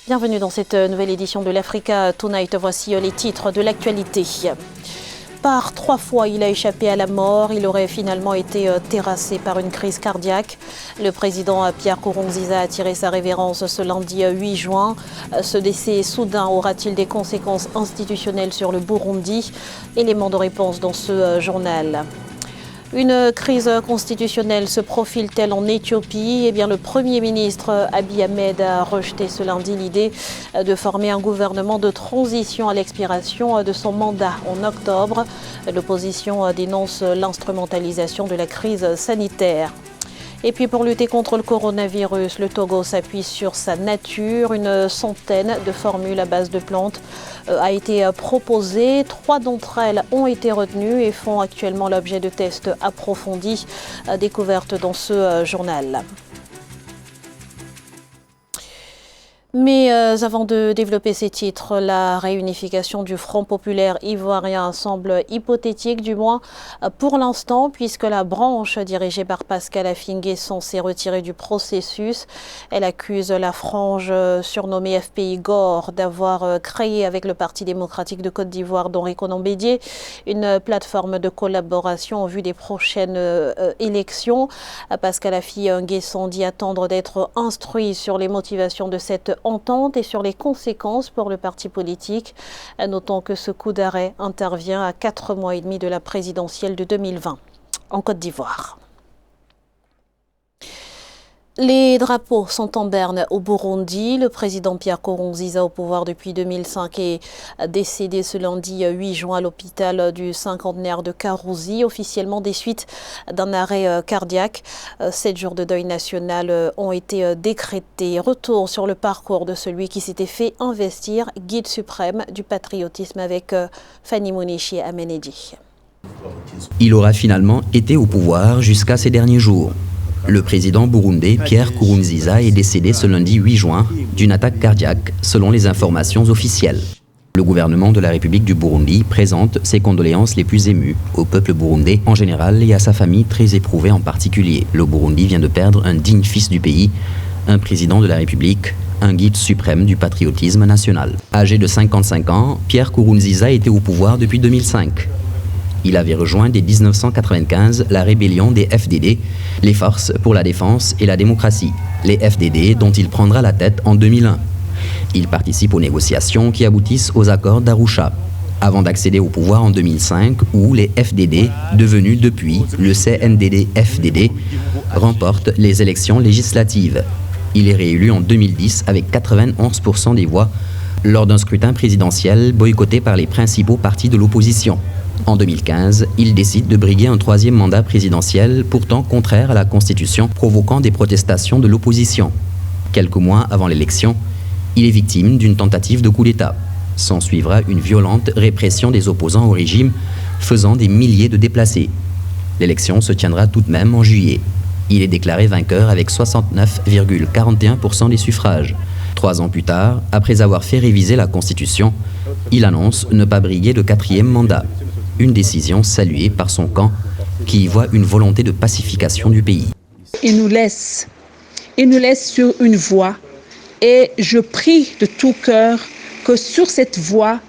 Bienvenue dans cette nouvelle édition de l'Africa Tonight. Voici les titres de l'actualité. Par 3 fois, il a échappé à la mort. Il aurait finalement été terrassé par une crise cardiaque. Le président Pierre Nkurunziza a tiré sa révérence ce lundi 8 juin. Ce décès soudain aura-t-il des conséquences institutionnelles sur le Burundi? Élément de réponse dans ce journal. Une crise constitutionnelle se profile-t-elle en Éthiopie? Eh bien, le Premier ministre Abiy Ahmed a rejeté ce lundi l'idée de former un gouvernement de transition à l'expiration de son mandat en octobre. L'opposition dénonce l'instrumentalisation de la crise sanitaire. Et puis pour lutter contre le coronavirus, le Togo s'appuie sur sa nature. Une centaine de formules à base de plantes a été proposée. 3 d'entre elles ont été retenues et font actuellement l'objet de tests approfondis, découvertes dans ce journal. Mais avant de développer ces titres, la réunification du Front populaire ivoirien semble hypothétique, du moins pour l'instant, puisque la branche dirigée par Pascal Affi-N'Guessan s'est retirée du processus. Elle accuse la frange surnommée FPI Gore d'avoir créé avec le Parti démocratique de Côte d'Ivoire d'Henri Konan Bédié une plateforme de collaboration en vue des prochaines élections. Pascal Affi-N'Guessan dit attendre d'être instruit sur les motivations de cette entente et sur les conséquences pour le parti politique. Notons que ce coup d'arrêt intervient à 4 mois et demi de la présidentielle de 2020 en Côte d'Ivoire. Les drapeaux sont en berne au Burundi. Le président Pierre Nkurunziza, au pouvoir depuis 2005, est décédé ce lundi 8 juin à l'hôpital du cinquantenaire de Karouzi, officiellement des suites d'un arrêt cardiaque. 7 jours de deuil national ont été décrétés. Retour sur le parcours de celui qui s'était fait investir guide suprême du patriotisme avec Fanny Monichi Amenedi. Il aura finalement été au pouvoir jusqu'à ces derniers jours. Le président burundais Pierre Nkurunziza est décédé ce lundi 8 juin d'une attaque cardiaque, selon les informations officielles. Le gouvernement de la République du Burundi présente ses condoléances les plus émues au peuple burundais en général et à sa famille très éprouvée en particulier. Le Burundi vient de perdre un digne fils du pays, un président de la République, un guide suprême du patriotisme national. Âgé de 55 ans, Pierre Nkurunziza était au pouvoir depuis 2005. Il avait rejoint dès 1995 la rébellion des FDD, les Forces pour la défense et la démocratie, les FDD dont il prendra la tête en 2001. Il participe aux négociations qui aboutissent aux accords d'Arusha, avant d'accéder au pouvoir en 2005 où les FDD, devenus depuis le CNDD-FDD, remportent les élections législatives. Il est réélu en 2010 avec 91% des voix lors d'un scrutin présidentiel boycotté par les principaux partis de l'opposition. En 2015, il décide de briguer un 3e mandat présidentiel, pourtant contraire à la Constitution, provoquant des protestations de l'opposition. Quelques mois avant l'élection, il est victime d'une tentative de coup d'État. S'ensuivra une violente répression des opposants au régime, faisant des milliers de déplacés. L'élection se tiendra tout de même en juillet. Il est déclaré vainqueur avec 69,41% des suffrages. 3 ans plus tard, après avoir fait réviser la Constitution, il annonce ne pas briguer de 4e mandat. Une décision saluée par son camp qui y voit une volonté de pacification du pays. Il nous laisse sur une voie et je prie de tout cœur que sur cette voie,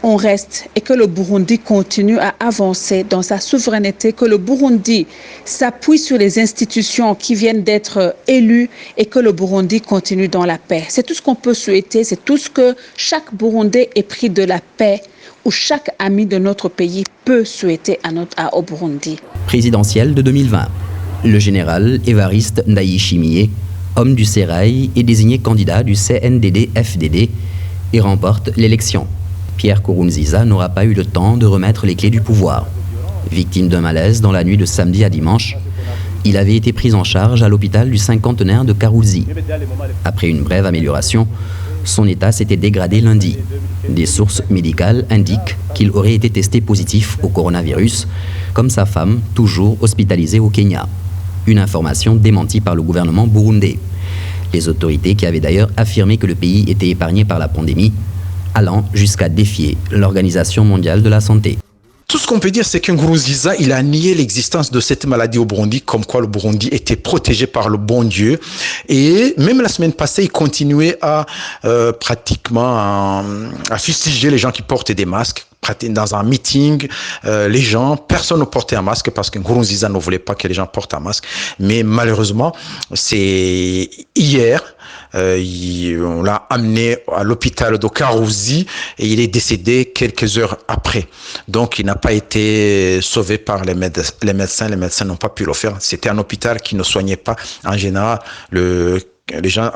on reste et que le Burundi continue à avancer dans sa souveraineté, que le Burundi s'appuie sur les institutions qui viennent d'être élues et que le Burundi continue dans la paix. C'est tout ce qu'on peut souhaiter, c'est tout ce que chaque Burundais épris de la paix ou chaque ami de notre pays peut souhaiter au Burundi. Présidentielle de 2020. Le général Évariste Ndayishimiye, homme du Sérail, est désigné candidat du CNDD-FDD et remporte l'élection. Pierre Nkurunziza n'aura pas eu le temps de remettre les clés du pouvoir. Victime d'un malaise dans la nuit de samedi à dimanche, il avait été pris en charge à l'hôpital du cinquantenaire de Karouzi. Après une brève amélioration, son état s'était dégradé lundi. Des sources médicales indiquent qu'il aurait été testé positif au coronavirus, comme sa femme, toujours hospitalisée au Kenya. Une information démentie par le gouvernement burundais. Les autorités qui avaient d'ailleurs affirmé que le pays était épargné par la pandémie, allant jusqu'à défier l'Organisation mondiale de la santé. Tout ce qu'on peut dire, c'est que Nkurunziza, il a nié l'existence de cette maladie au Burundi, comme quoi le Burundi était protégé par le bon Dieu. Et même la semaine passée, il continuait à pratiquement à fustiger les gens qui portent des masques. Dans un meeting, personne ne portait un masque parce que Nkurunziza ne voulait pas que les gens portent un masque. Mais malheureusement, c'est hier, on l'a amené à l'hôpital de Karouzi et il est décédé quelques heures après. Donc, il n'a pas été sauvé par les médecins. Les médecins n'ont pas pu le faire. C'était un hôpital qui ne soignait pas en général les gens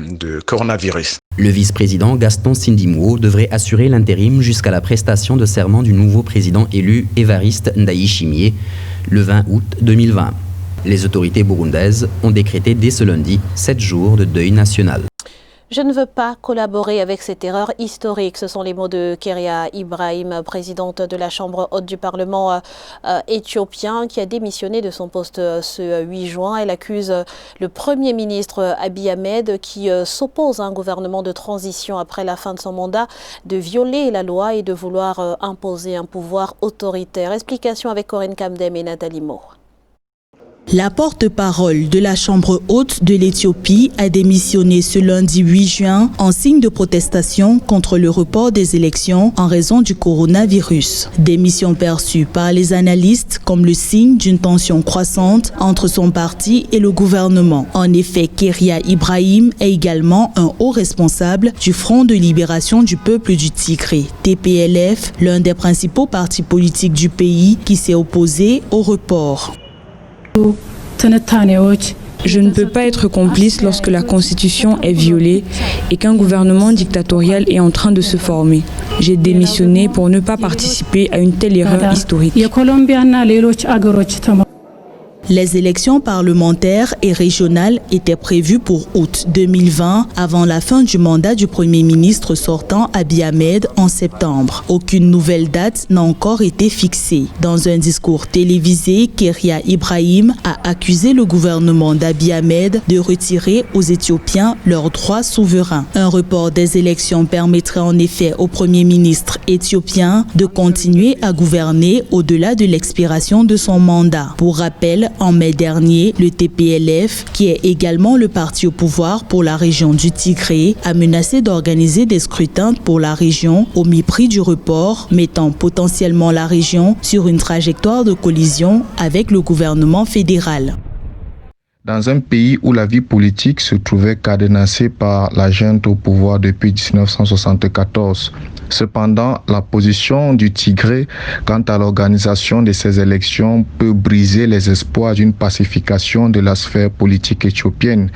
de coronavirus. Le vice-président Gaston Sindimou devrait assurer l'intérim jusqu'à la prestation de serment du nouveau président élu Évariste Ndayishimiye le 20 août 2020. Les autorités burundaises ont décrété dès ce lundi 7 jours de deuil national. Je ne veux pas collaborer avec cette erreur historique. Ce sont les mots de Keria Ibrahim, présidente de la Chambre haute du Parlement éthiopien, qui a démissionné de son poste ce 8 juin. Elle accuse le Premier ministre Abiy Ahmed, qui s'oppose à un gouvernement de transition après la fin de son mandat, de violer la loi et de vouloir imposer un pouvoir autoritaire. Explication avec Corinne Kamdem et Nathalie Moore. La porte-parole de la Chambre haute de l'Éthiopie a démissionné ce lundi 8 juin en signe de protestation contre le report des élections en raison du coronavirus. Démission perçue par les analystes comme le signe d'une tension croissante entre son parti et le gouvernement. En effet, Keria Ibrahim est également un haut responsable du Front de libération du peuple du Tigré, TPLF, l'un des principaux partis politiques du pays qui s'est opposé au report. Je ne peux pas être complice lorsque la Constitution est violée et qu'un gouvernement dictatorial est en train de se former. J'ai démissionné pour ne pas participer à une telle erreur historique. Les élections parlementaires et régionales étaient prévues pour août 2020, avant la fin du mandat du Premier ministre sortant Abiy Ahmed en septembre. Aucune nouvelle date n'a encore été fixée. Dans un discours télévisé, Keria Ibrahim a accusé le gouvernement d'Abiy Ahmed de retirer aux Éthiopiens leurs droits souverains. Un report des élections permettrait en effet au Premier ministre éthiopien de continuer à gouverner au-delà de l'expiration de son mandat. Pour rappel, en mai dernier, le TPLF, qui est également le parti au pouvoir pour la région du Tigré, a menacé d'organiser des scrutins pour la région au mépris du report, mettant potentiellement la région sur une trajectoire de collision avec le gouvernement fédéral. Dans un pays où la vie politique se trouvait cadenassée par la junte au pouvoir depuis 1974. Cependant, la position du Tigré quant à l'organisation de ces élections peut briser les espoirs d'une pacification de la sphère politique éthiopienne.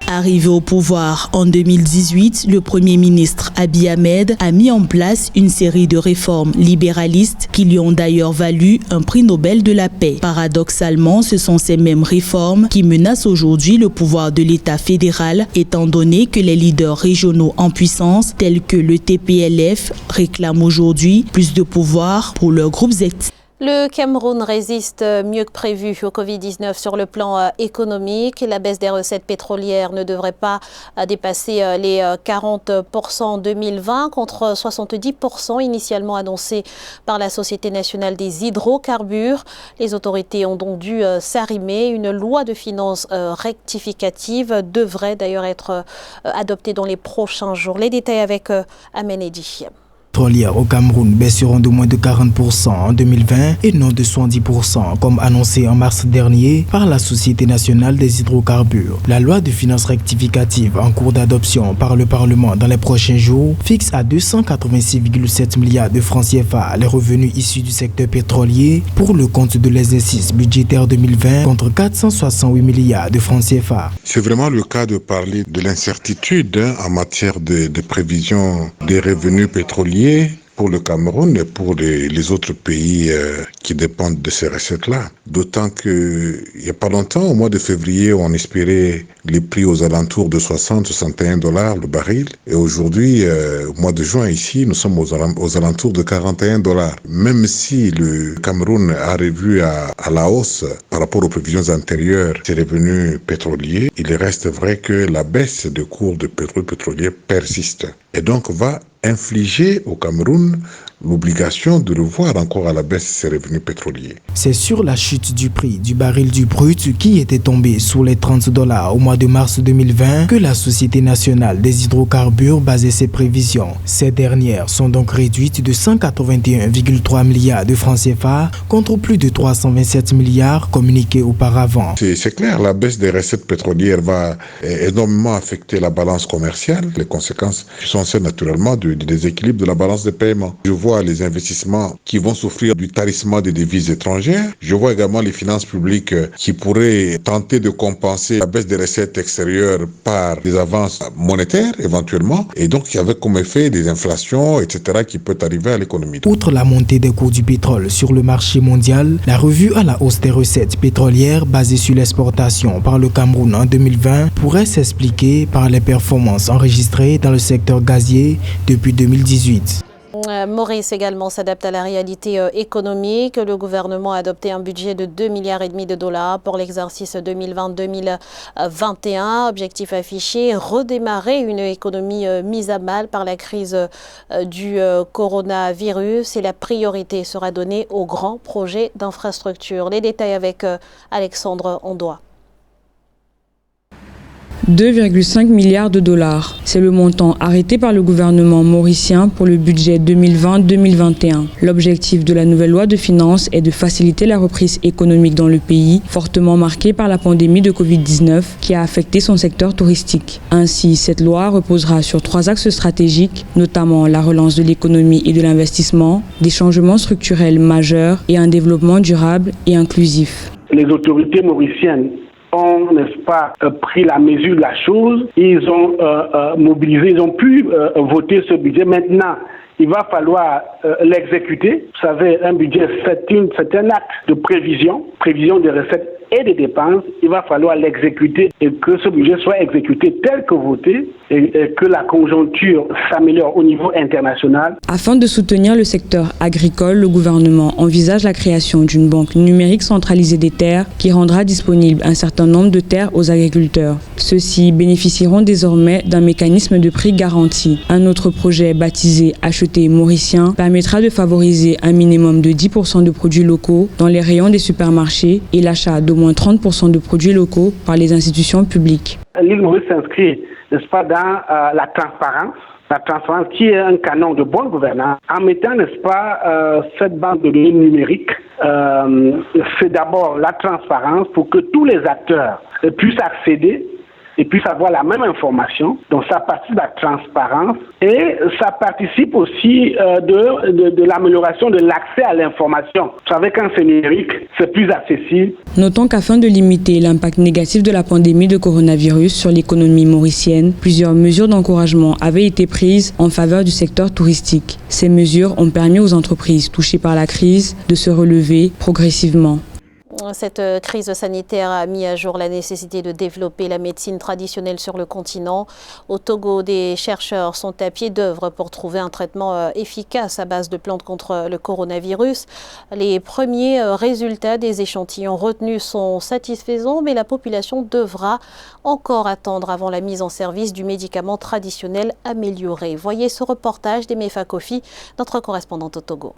Arrivé au pouvoir en 2018, le Premier ministre Abiy Ahmed a mis en place une série de réformes libéralistes qui lui ont d'ailleurs valu un prix Nobel de la paix. Paradoxalement, ce sont ces mêmes réformes qui menacent aujourd'hui le pouvoir de l'État fédéral, étant donné que les leaders régionaux en puissance, tels que le TPLF, réclament aujourd'hui plus de pouvoir pour leurs groupes ethniques. Le Cameroun résiste mieux que prévu au Covid-19 sur le plan économique. La baisse des recettes pétrolières ne devrait pas dépasser les 40% en 2020 contre 70% initialement annoncés par la Société nationale des hydrocarbures. Les autorités ont donc dû s'arrimer. Une loi de finances rectificative devrait d'ailleurs être adoptée dans les prochains jours. Les détails avec Amen Eddy. Pétrolières au Cameroun baisseront de moins de 40% en 2020 et non de 70% comme annoncé en mars dernier par la Société nationale des hydrocarbures. La loi de finances rectificative en cours d'adoption par le Parlement dans les prochains jours fixe à 286,7 milliards de francs CFA les revenus issus du secteur pétrolier pour le compte de l'exercice budgétaire 2020 contre 468 milliards de francs CFA. C'est vraiment le cas de parler de l'incertitude en matière de prévision des revenus pétroliers pour le Cameroun et pour les autres pays qui dépendent de ces recettes-là. D'autant qu'il n'y a pas longtemps, au mois de février, on espérait les prix aux alentours de 60-61 $ le baril. Et aujourd'hui, au mois de juin, ici, nous sommes aux alentours de 41 $. Même si le Cameroun a revu à la hausse par rapport aux prévisions antérieures ses revenus pétroliers, il reste vrai que la baisse de cours de pétrole pétrolier persiste. Et donc va infliger au Cameroun l'obligation de revoir encore à la baisse ses revenus pétroliers. C'est sur la chute du prix du baril du brut qui était tombé sous les $30 au mois de mars 2020 que la Société nationale des hydrocarbures basait ses prévisions. Ces dernières sont donc réduites de 181,3 milliards de francs CFA contre plus de 327 milliards communiqués auparavant. C'est clair, la baisse des recettes pétrolières va énormément affecter la balance commerciale. Les conséquences sont celles naturellement du déséquilibre de la balance des paiements. Je vois les investissements qui vont souffrir du tarissement des devises étrangères. Je vois également les finances publiques qui pourraient tenter de compenser la baisse des recettes extérieures par des avances monétaires éventuellement. Et donc il y avait comme effet des inflations, etc. qui peut arriver à l'économie. Outre la montée des cours du pétrole sur le marché mondial, la revue à la hausse des recettes pétrolières basée sur l'exportation par le Cameroun en 2020 pourrait s'expliquer par les performances enregistrées dans le secteur gazier depuis 2018. Maurice également s'adapte à la réalité économique. Le gouvernement a adopté un budget de 2,5 milliards de dollars pour l'exercice 2020-2021. Objectif affiché, redémarrer une économie mise à mal par la crise du coronavirus et la priorité sera donnée aux grands projets d'infrastructure. Les détails avec Alexandre Ondoa. 2,5 milliards de dollars. C'est le montant arrêté par le gouvernement mauricien pour le budget 2020-2021. L'objectif de la nouvelle loi de finances est de faciliter la reprise économique dans le pays, fortement marquée par la pandémie de Covid-19 qui a affecté son secteur touristique. Ainsi, cette loi reposera sur 3 axes stratégiques, notamment la relance de l'économie et de l'investissement, des changements structurels majeurs et un développement durable et inclusif. Les autorités mauriciennes ont, n'est-ce pas, pris la mesure de la chose. Ils ont mobilisé, ils ont pu voter ce budget. Maintenant, il va falloir l'exécuter. Vous savez, un budget, c'est un acte de prévision des recettes et des dépenses. Il va falloir l'exécuter et que ce budget soit exécuté tel que voté et que la conjoncture s'améliore au niveau international. Afin de soutenir le secteur agricole, le gouvernement envisage la création d'une banque numérique centralisée des terres qui rendra disponible un certain nombre de terres aux agriculteurs. Ceux-ci bénéficieront désormais d'un mécanisme de prix garanti. Un autre projet baptisé Acheter mauricien permettra de favoriser un minimum de 10% de produits locaux dans les rayons des supermarchés et l'achat d'au moins 30% de produits locaux par les institutions publiques. L'île Maurice s'inscrit, n'est-ce pas, dans la transparence qui est un canon de bonne gouvernance, en mettant, n'est-ce pas, cette banque de données numérique, c'est d'abord la transparence pour que tous les acteurs puissent accéder et puissent avoir la même information. Donc ça participe de la transparence et ça participe aussi de l'amélioration de l'accès à l'information. Vous savez, quand c'est numérique, c'est plus accessible. Notons qu'afin de limiter l'impact négatif de la pandémie de coronavirus sur l'économie mauricienne, plusieurs mesures d'encouragement avaient été prises en faveur du secteur touristique. Ces mesures ont permis aux entreprises touchées par la crise de se relever progressivement. Cette crise sanitaire a mis à jour la nécessité de développer la médecine traditionnelle sur le continent. Au Togo, des chercheurs sont à pied d'œuvre pour trouver un traitement efficace à base de plantes contre le coronavirus. Les premiers résultats des échantillons retenus sont satisfaisants, mais la population devra encore attendre avant la mise en service du médicament traditionnel amélioré. Voyez ce reportage d'Emefa Kofi, notre correspondante au Togo.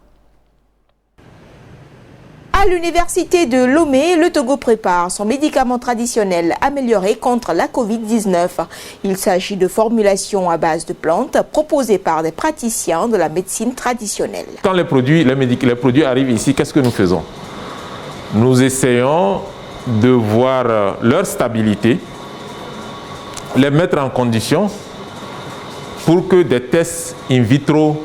À l'université de Lomé, le Togo prépare son médicament traditionnel amélioré contre la Covid-19. Il s'agit de formulations à base de plantes proposées par des praticiens de la médecine traditionnelle. Quand les produits arrivent ici, qu'est-ce que nous faisons? Nous essayons de voir leur stabilité, les mettre en condition pour que des tests in vitro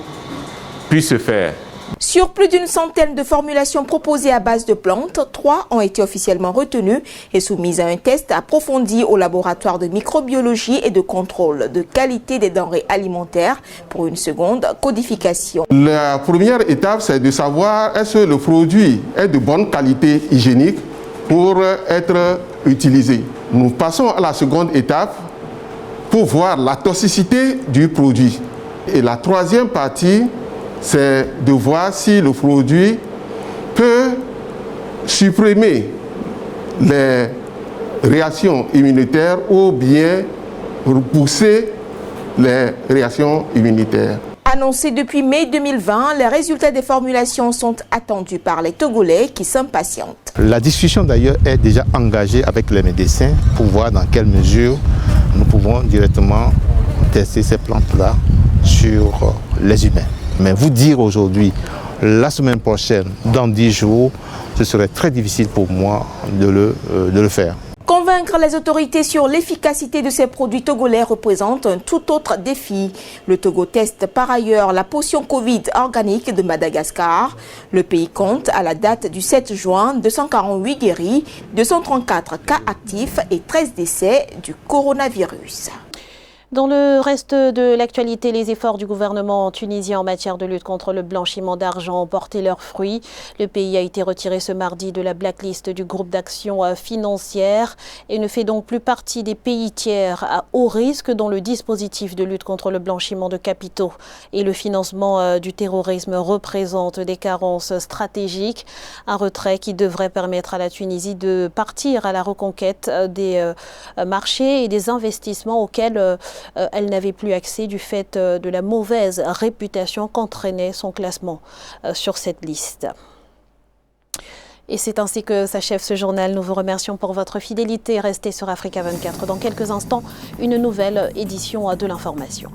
puissent se faire. Sur plus d'une centaine de formulations proposées à base de plantes, 3 ont été officiellement retenues et soumises à un test approfondi au laboratoire de microbiologie et de contrôle de qualité des denrées alimentaires pour une seconde codification. La première étape, c'est de savoir est-ce que le produit est de bonne qualité hygiénique pour être utilisé. Nous passons à la seconde étape pour voir la toxicité du produit. Et la troisième partie, c'est de voir si le produit peut supprimer les réactions immunitaires ou bien repousser les réactions immunitaires. À Annoncés depuis mai 2020, les résultats des formulations sont attendus par les Togolais qui s'impatientent. La discussion d'ailleurs est déjà engagée avec les médecins pour voir dans quelle mesure nous pouvons directement tester ces plantes-là sur les humains. Mais vous dire aujourd'hui, la semaine prochaine, dans 10 jours, ce serait très difficile pour moi de le faire. Convaincre les autorités sur l'efficacité de ces produits togolais représente un tout autre défi. Le Togo teste par ailleurs la potion Covid organique de Madagascar. Le pays compte à la date du 7 juin 248 guéris, 234 cas actifs et 13 décès du coronavirus. Dans le reste de l'actualité, les efforts du gouvernement tunisien en matière de lutte contre le blanchiment d'argent ont porté leurs fruits. Le pays a été retiré ce mardi de la blacklist du groupe d'action financière et ne fait donc plus partie des pays tiers à haut risque dont le dispositif de lutte contre le blanchiment de capitaux et le financement du terrorisme représentent des carences stratégiques. Un retrait qui devrait permettre à la Tunisie de partir à la reconquête des marchés et des investissements auxquels elle n'avait plus accès du fait de la mauvaise réputation qu'entraînait son classement sur cette liste. Et c'est ainsi que s'achève ce journal. Nous vous remercions pour votre fidélité. Restez sur Africa 24. Dans quelques instants, une nouvelle édition de l'information.